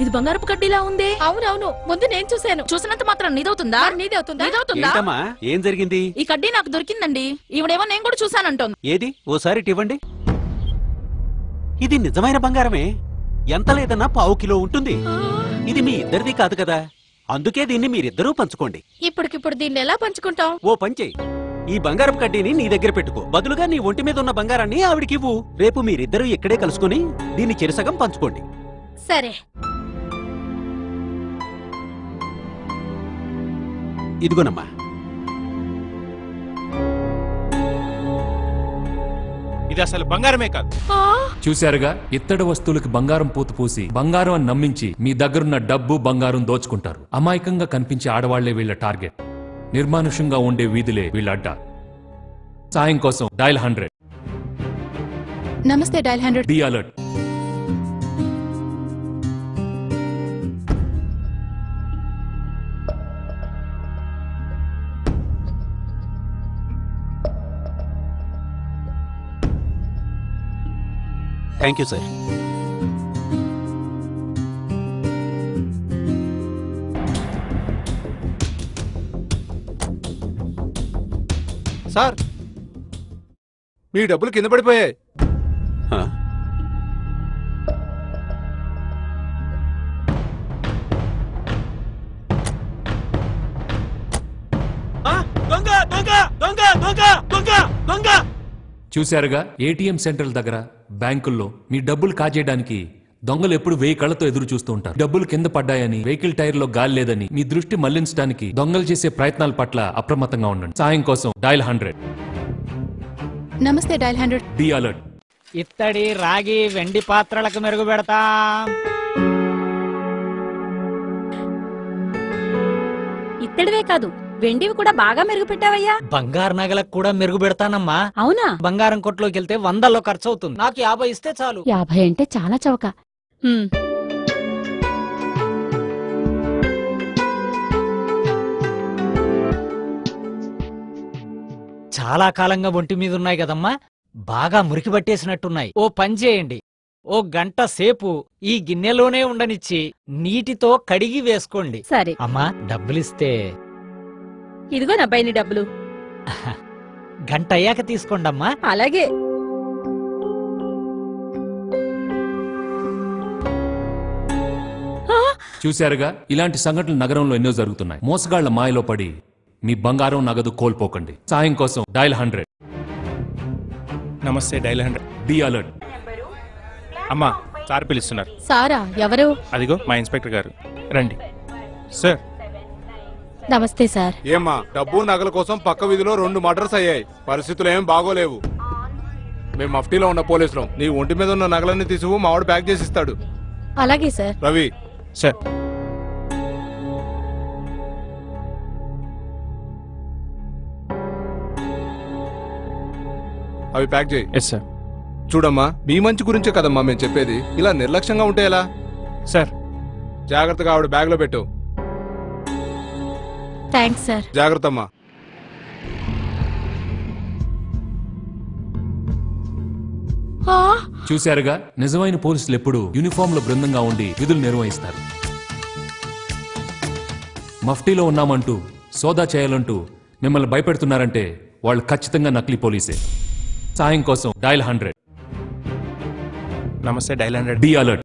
ఇది బంగారపు కడ్డీలా ఉంది. అవునవును, ముందు నేను చూశాను. చూసినంత మాత్రం నీదవుతుందా? నీదవుతుందా? ఏం జరిగింది? ఈ కడ్డీ నాకు దొరికిందండి. ఈవిడేమో నేను కూడా చూశానంటోంది. ఏది ఓసారి ఇవ్వండి. ఇది నిజమైన బంగారమే. ఎంత లేదన్నా 1/4 కిలో ఉంటుంది. ఇది మీ ఇద్దరిది కాదు కదా, అందుకే దీన్ని మీరిద్దరూ పంచుకోండి. ఇప్పటికిప్పుడు దీన్ని ఎలా పంచుకుంటాం? ఓ పంచేయి, ఈ బంగారపు కడ్డీని నీ దగ్గర పెట్టుకో. బదులుగా నీ ఒంటి మీద ఉన్న బంగారాన్ని ఆవిడికివ్వు. రేపు మీరిద్దరూ ఇక్కడే కలుసుకుని దీన్ని చెరసగం పంచుకోండి. సరే. ఇదిగోనమ్మా. ఇది అసలు బంగారమే కాదు. చూశారుగా, ఇత్తడి వస్తువులకి బంగారం పూత పూసి బంగారం అని నమ్మించి మీ దగ్గరున్న డబ్బు బంగారం దోచుకుంటారు. అమాయకంగా కనిపించే ఆడవాళ్లే వీళ్ళ టార్గెట్. నిర్మానుషంగా ఉండే వీధులే వీళ్ళ అడ్డా. సాయం కోసం డయల్ 100. నమస్తే dial 100. Be alert. Thank you sir. Sir, మీ డబ్బులు కింద పడిపోయాయి. చూశారుగా, ఏటీఎం సెంటర్ల దగ్గర, బ్యాంకుల్లో మీ డబ్బులు కాజేయడానికి దొంగలు ఎప్పుడు 1000 కళ్ళతో ఎదురు చూస్తూ ఉంటారు. డబ్బులు కింద పడ్డాయని, వెహికల్ టైర్ లో గాలి లేదని మీ దృష్టి మళ్లించడానికి దొంగలు చేసే ప్రయత్నాల పట్ల అప్రమత్తంగా ఉండండి. సాయం కోసం డయల్ 100. నమస్తే డయల్ 100. Be alert. ఇత్తడి, రాగి, వెండి పాత్రలకు మెరుగు పెడతా. ఇత్తడివే కాదు, వెండివి కూడా బాగా మెరుగు పెట్టావయ్యా. బంగారు నగలకు కూడా మెరుగు పెడతానమ్మా. అవునా? బంగారం కొట్లోకి వెళ్తే 100లో ఖర్చు అవుతుంది. నాకు 50 ఇస్తే చాలు. 50 అంటే చాలా చవక. చాలా కాలంగా ఒంటి మీద ఉన్నాయి కదమ్మా, బాగా మురికి పట్టేసినట్టున్నాయి. ఓ పని చేయండి, ఓ గంట సేపు ఈ గిన్నెలోనే ఉండనిచ్చి నీటితో కడిగి వేసుకోండి. సరే అమ్మా, డబ్బులిస్తే. ఇదిగో నా బయని డబ్బులు. గంట అయ్యాక తీసుకోండమ్మా. అలాగే. చూశారుగా, ఇలాంటి సంఘటనలు నగరంలో ఎన్నో జరుగుతున్నాయి. మోసగాళ్ల మాయలో పడి మీ బంగారం నగదు కోల్పోకండి. సాయం కోసం డయల్ 100. నమస్తే డయల్ 100. Be alert. అమ్మా, సార్ పిలుస్తున్నారు. సారా? ఎవరు? అదిగో మా ఇన్స్పెక్టర్ గారు, రండి. సార్. నమస్తే సార్. ఏమ్మా, డబ్బు నగల కోసం పక్క వీధిలో 2 మర్డర్స్ అయ్యాయి. పరిస్థితులు ఏం బాగోలేవు. మేము మఫ్టీలో ఉన్న పోలీసులు. నీ ఒంటి మీద ఉన్న నగలన్నీ తీసుకు మావాడు ప్యాక్ చేసి ఇస్తాడు. అలాగే సార్. రవి. సార్. అవి ప్యాక్ చేయి. Yes sir. చూడమ్మా, మీ మంచి గురించే కదమ్మా మేము చెప్పేది. ఇలా నిర్లక్ష్యంగా ఉంటే ఎలా? సార్. జాగ్రత్తగా ఆవిడ బ్యాగ్ లో పెట్టు. Thanks sir. జాగ్రత్త అమ్మా. చూశారుగా, నిజమైన పోలీసులు ఎప్పుడు యూనిఫామ్ లో బృందంగా ఉండి విధులు నిర్వహిస్తారు. మఫ్టీలో ఉన్నామంటూ, సోదా చేయాలంటూ మిమ్మల్ని భయపెడుతున్నారంటే వాళ్ళు ఖచ్చితంగా నకిలీ పోలీసే. సాయం కోసం డయల్ 100. నమస్తే డయల్ 100. Be alert.